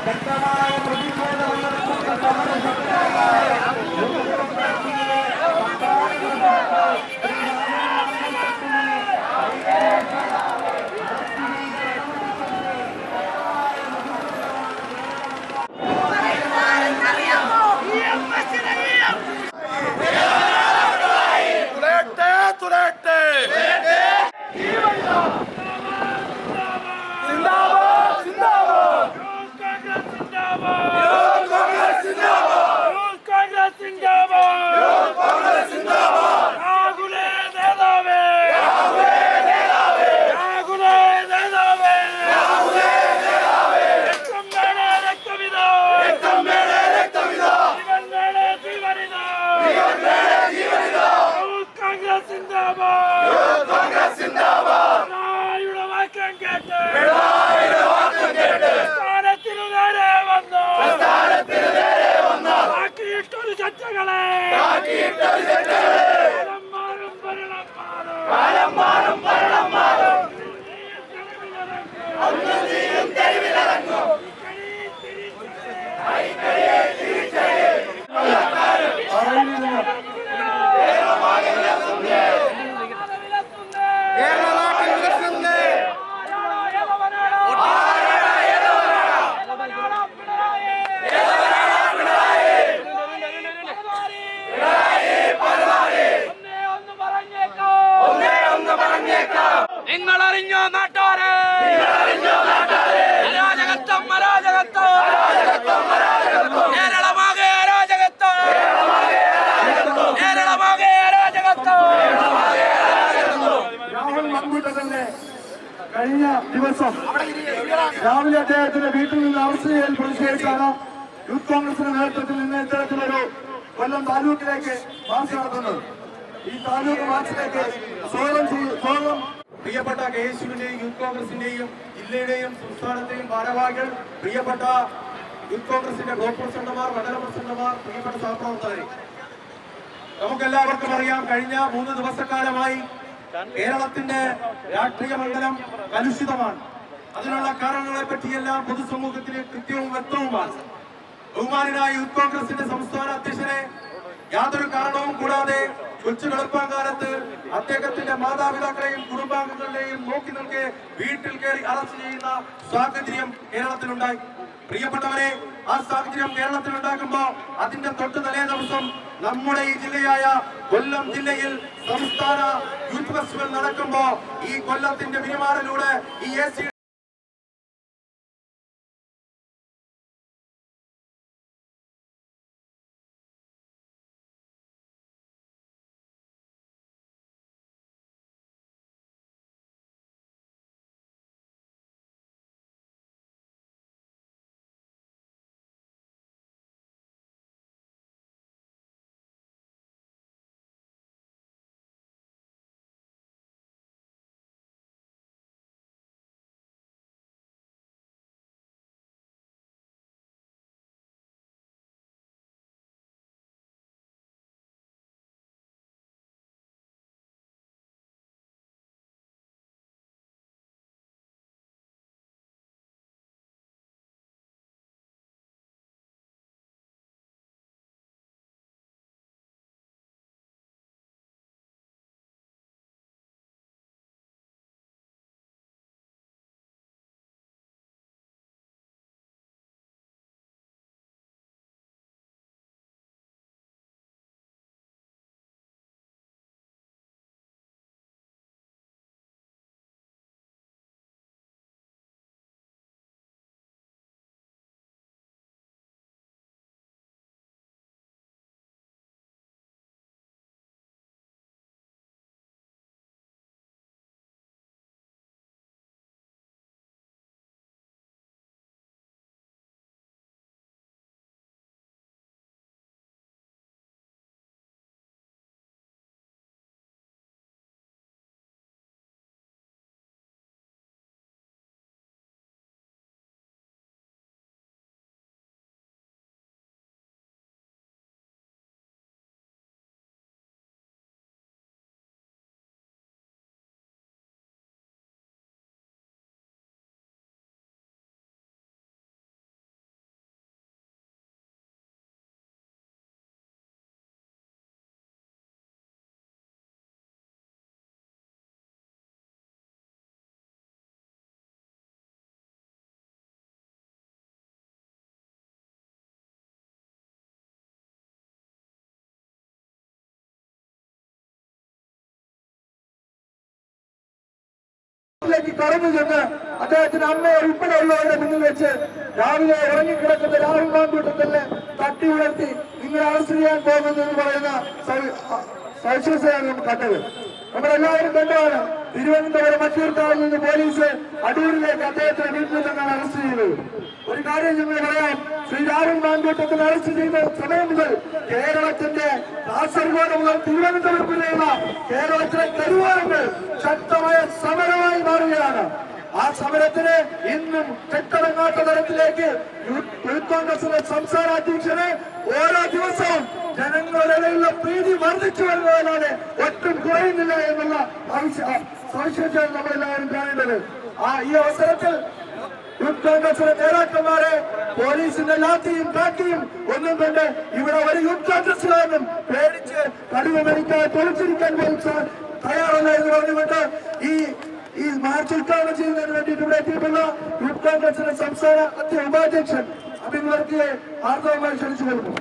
ശക്തമായ പ്രതിഷേധം നിങ്ങളറിഞ്ഞോ നാട്ടാരെ അരാജകത്വം കേരളമാകെ അരാജകത്വം രാഹുൽ മങ്കൂട്ടത്തിന്റെ കഴിഞ്ഞ ദിവസം രാവിലെ അദ്ദേഹത്തിന്റെ വീട്ടിൽ നിന്ന് അറസ്റ്റ് ചെയ്യൽ പ്രതിഷേധിച്ചാണ് യൂത്ത് കോൺഗ്രസിന്റെ നേതൃത്വത്തിൽ നിന്ന് ഇത്തരത്തിലൊരു കൊല്ലം താലൂക്കിലേക്ക് മാർച്ച് നടത്തുന്നത്. ഈ താലൂക്ക് മാർച്ചിലേക്ക് സ്വാഗതം പ്രിയപ്പെട്ട KSUവിന്റെയും യൂത്ത് കോൺഗ്രസിന്റെയും ജില്ലയുടെയും സംസ്ഥാനത്തെയും ഭാരവാഹികൾ, പ്രിയപ്പെട്ട യൂത്ത് കോൺഗ്രസിന്റെ ബ്ലോക്ക് പ്രസിഡന്റുമാർ, മണ്ഡല പ്രസിഡന്റുമാർ, പ്രിയപ്പെട്ട സഹപ്രവർത്തകരെ, നമുക്കെല്ലാവർക്കും അറിയാം, കഴിഞ്ഞ 3 ദിവസക്കാലമായി കേരളത്തിന്റെ രാഷ്ട്രീയ മണ്ഡലം കലുഷിതമാണ്. അതിനുള്ള കാരണങ്ങളെ പറ്റിയെല്ലാം പൊതുസമൂഹത്തിന് കൃത്യവും വ്യക്തവുമാണ്. ബഹുമാനായ യൂത്ത് കോൺഗ്രസിന്റെ സംസ്ഥാന അധ്യക്ഷനെ യാതൊരു കാരണവും കൂടാതെ കൊച്ചു വെളുപ്പാങ്കാലത്ത് അദ്ദേഹത്തിന്റെ മാതാപിതാക്കളെയും കുടുംബാംഗങ്ങളെയും നോക്കി നിൽക്കെ വീട്ടിൽ കയറി അറസ്റ്റ് ചെയ്യുന്ന സാഹചര്യം കേരളത്തിലുണ്ടായി. പ്രിയപ്പെട്ടവരെ, ആ സാഹചര്യം കേരളത്തിലുണ്ടാകുമ്പോ അതിന്റെ തൊട്ട് തലേ ദിവസം നമ്മുടെ ഈ ജില്ലയായ കൊല്ലം ജില്ലയിൽ സംസ്ഥാന യൂത്ത് ഫെസ്റ്റിവൽ നടക്കുമ്പോ ഈ കൊല്ലത്തിന്റെ പെരുമാറിലൂടെ ഈ AC വീട്ടിലേക്ക് കടന്നു ചെന്ന് അദ്ദേഹത്തിന്റെ അമ്മയെ ഉൾപ്പെടെയുള്ളവരുടെ മുന്നിൽ വെച്ച് രാവിലെ ഉറങ്ങിക്കിടക്കുന്ന രാഹുൽ മാങ്കൂട്ടത്തിനെ തട്ടി ഉയർത്തി നിങ്ങൾ അറസ്റ്റ് ചെയ്യാൻ പോകുന്നതെന്ന് പറയുന്ന സവിശേഷതയാണ് നമുക്ക് കണ്ടത്. നമ്മളെല്ലാവരും കണ്ടതാണ് തിരുവനന്തപുരം മറ്റൂർക്കാവിൽ നിന്ന് പോലീസ് അടൂരിലേക്ക് അദ്ദേഹത്തിന്റെ വീട്ടിൽ നിന്നാണ് അറസ്റ്റ് ചെയ്തത്. ഒരു കാര്യം ഞങ്ങൾ പറയാം, ശ്രീ രാഹുൽ മാങ്കൂട്ടത്തിൽ അറസ്റ്റ് ചെയ്ത സമയം മുതൽ കേരളത്തിന്റെ കാസർഗോഡ് മുതൽ തിരുവനന്തപുരം വരെയുള്ള കേരളത്തിലെ തെരുവോരങ്ങൾ ശക്തമായ സമരമായി മാറുകയാണ്. ആ സമരത്തിന് ഇന്നും കെട്ടടങ്ങാത്ത തരത്തിലേക്ക് യൂത്ത് കോൺഗ്രസിന്റെ സംസ്ഥാന അധ്യക്ഷന് ഓരോ ദിവസവും ജനങ്ങളുടെ പ്രീതി വർദ്ധിച്ചു വരുന്നതിനാണ് ഒട്ടും കുറയുന്നില്ല എന്നുള്ള സവിശേഷതയാണ് നമ്മളെല്ലാവരും കാണേണ്ടത്. ഈ അവസരത്തിൽ യൂത്ത് കോൺഗ്രസിലെ നേതാക്കന്മാരെ പോലീസിന്റെ ലാത്തിയും കാക്കിയും ഒന്നും കൊണ്ട് ഇവിടെ ഒരു യൂത്ത് കോൺഗ്രസുകാരനും പേടിച്ച് കടുവമരിക്കാൻ പൊളിച്ചിരിക്കാൻ പോലും തയ്യാറല്ല എന്ന് പറഞ്ഞുകൊണ്ട് ഈ മാർച്ച് ഉദ്ഘാടനം ചെയ്യുന്നതിന് വേണ്ടിയിട്ട് ഇവിടെ എത്തിയിട്ടുള്ള യൂത്ത് കോൺഗ്രസിന്റെ സംസ്ഥാന ഉപാധ്യക്ഷൻ അബിൻ വർക്കിയെ ആർദ്രമായി ക്ഷണിച്ചു കൊള്ളുന്നു.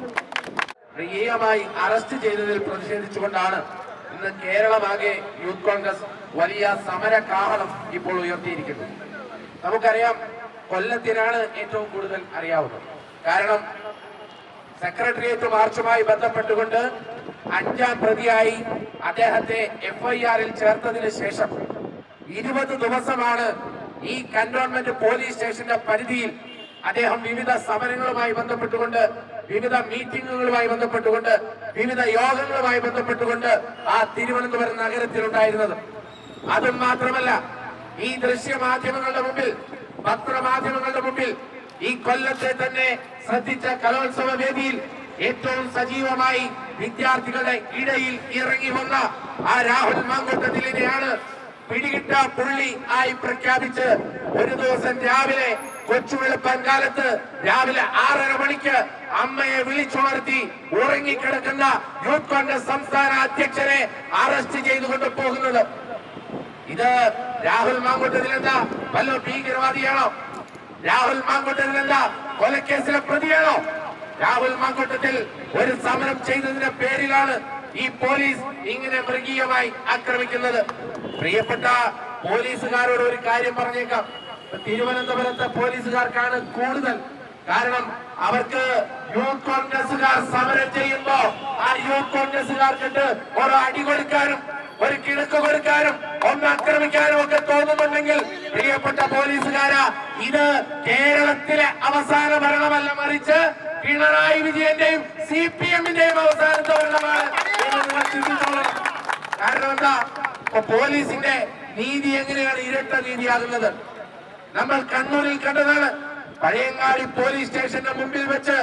മൃഗീയമായി അറസ്റ്റ് ചെയ്തതിൽ പ്രതിഷേധിച്ചുകൊണ്ടാണ് ഇന്ന് കേരളമാകെ യൂത്ത് കോൺഗ്രസ് വലിയ സമര കാഹളം ഇപ്പോൾ ഉയർത്തിയിരിക്കുന്നത്. നമുക്കറിയാം, കൊല്ലത്തിനാണ് ഏറ്റവും കൂടുതൽ അറിയാവുന്നത്. കാരണം സെക്രട്ടേറിയറ്റ് മാർച്ചുമായി ബന്ധപ്പെട്ടുകൊണ്ട് 5ാം പ്രതിയായി അദ്ദേഹത്തെ FIR-ൽ ചേർത്തതിന് ശേഷം 20 ദിവസമാണ് ഈ കന്റോൺമെന്റ് പോലീസ് സ്റ്റേഷന്റെ പരിധിയിൽ അദ്ദേഹം വിവിധ സമരങ്ങളുമായി ബന്ധപ്പെട്ടുകൊണ്ട്, വിവിധ മീറ്റിംഗുകളുമായി ബന്ധപ്പെട്ടുകൊണ്ട്, വിവിധ യോഗങ്ങളുമായി ബന്ധപ്പെട്ടുകൊണ്ട് ആ തിരുവനന്തപുരം നഗരത്തിലുണ്ടായിരുന്നത്. അതും മാത്രമല്ല, ഈ ദൃശ്യമാധ്യമങ്ങളുടെ മുമ്പിൽ, പത്രമാധ്യമങ്ങളുടെ മുമ്പിൽ, ഈ കൊല്ലത്തെ തന്നെ ശ്രദ്ധിച്ച കലോത്സവ വേദിയിൽ ഏറ്റവും സജീവമായി വിദ്യാർത്ഥികളുടെ ഇടയിൽ ഇറങ്ങി വന്ന ആ രാഹുൽ മാങ്കൂട്ടത്തിലിനെയാണ് പിടികിട്ട പുള്ളി ആയി പ്രഖ്യാപിച്ച് ഒരു ദിവസം രാവിലെ കൊച്ചുവെളുപ്പാൻ കാലത്ത് രാവിലെ 6:30 മണിക്ക് അമ്മയെ വിളിച്ചുണർത്തി ഉറങ്ങിക്കിടക്കുന്ന യൂത്ത് കോൺഗ്രസ് സംസ്ഥാന അധ്യക്ഷനെ അറസ്റ്റ് ചെയ്തുകൊണ്ട് പോകുന്നത്. ഇത് രാഹുൽ മാങ്കൂട്ടത്തിലെന്താ വല്ല ഭീകരവാദിയാണോ? രാഹുൽ മാങ്കൂട്ടത്തിലെന്താ കൊലക്കേസിലെ പ്രതിയാണോ? രാഹുൽ മാങ്കൂട്ടത്തിൽ ഒരു സമരം ചെയ്തതിന്റെ പേരിലാണ് ഈ പോലീസ് ഇങ്ങനെ മൃഗീയമായി ആക്രമിക്കുന്നത്. പ്രിയപ്പെട്ട പോലീസുകാരോട് ഒരു കാര്യം പറഞ്ഞേക്കാം, തിരുവനന്തപുരത്തെ പോലീസുകാർക്കാണ് കൂടുതൽ. കാരണം അവർക്ക് യൂത്ത് കോൺഗ്രസുകാർ സമരം ചെയ്യുമ്പോ ആ യൂത്ത് കോൺഗ്രസുകാർക്കിട്ട് ഓരോ അടി കൊടുക്കാനും ഒരു കിടക്ക് കൊടുക്കാനും ഒന്ന് ആക്രമിക്കാനും ഒക്കെ തോന്നുന്നുണ്ടെങ്കിൽ, പ്രിയപ്പെട്ട പോലീസുകാരാ, ഇത് കേരളത്തിലെ അവസാന ഭരണമല്ല, മറിച്ച് പിണറായി വിജയന്റെയും CPM-ന്റെയും അവസാനത്തെ ഭരണമാണ്. കാരണം എന്താ, പോലീസിന്റെ നീതി എങ്ങനെയാണ് ഇരട്ട നീതിയാകുന്നത്? നമ്മൾ കണ്ണൂരിൽ കണ്ടതാണ്. പഴയങ്ങാടി പോലീസ് സ്റ്റേഷന്റെ മുമ്പിൽ വെച്ച്